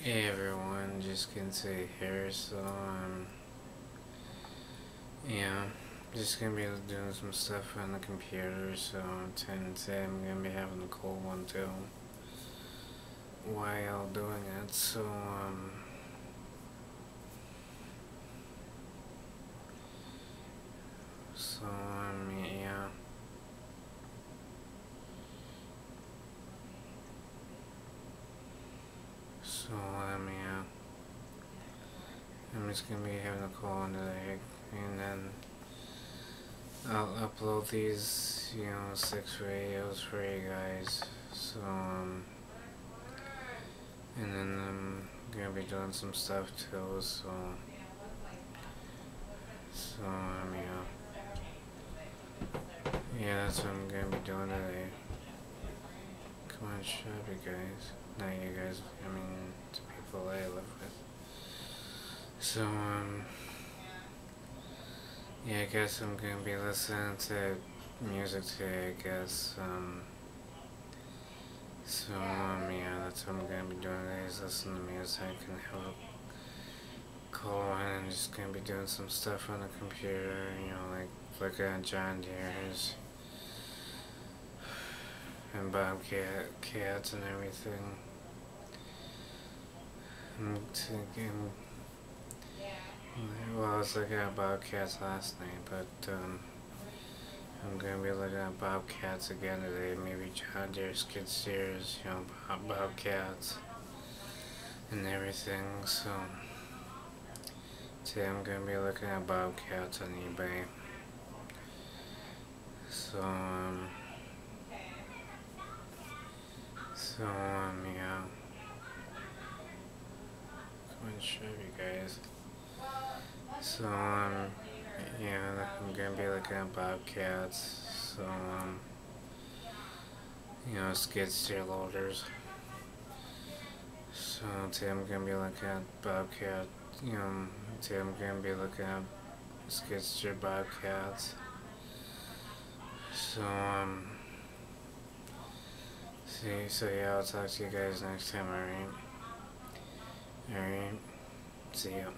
Hey everyone, just gonna say here, yeah, just gonna be doing some stuff on the computer, so today I'm gonna be having a cold one too, while doing it, yeah, yeah, I'm just gonna be having a cold one today, and then I'll upload these, 6 videos for you guys, and then I'm gonna be doing some stuff too, yeah, that's what I'm gonna be doing today. Come on, shut up, you guys. Not you guys, I mean, the people I live with. Yeah, I guess I'm gonna be listening to music today, I guess. Yeah, that's what I'm gonna be doing today, is listen to music and have a call, and I'm just gonna be doing some stuff on the computer, like looking at John Deere's and Bobcat cats and everything. I'm thinking, well, I was looking at Bobcats last night, but I'm gonna be looking at Bobcats again today. Maybe John Deere, skid steers, Bobcats and everything. So today I'm gonna be looking at Bobcats on eBay. So yeah. Come on, show you guys. So yeah, I'm gonna be looking at Bobcats. Skid steer loaders. So today I'm gonna be looking at Bobcat. Today I'm gonna be looking at skid steer Bobcats. So yeah, I'll talk to you guys next time. Alright. See ya.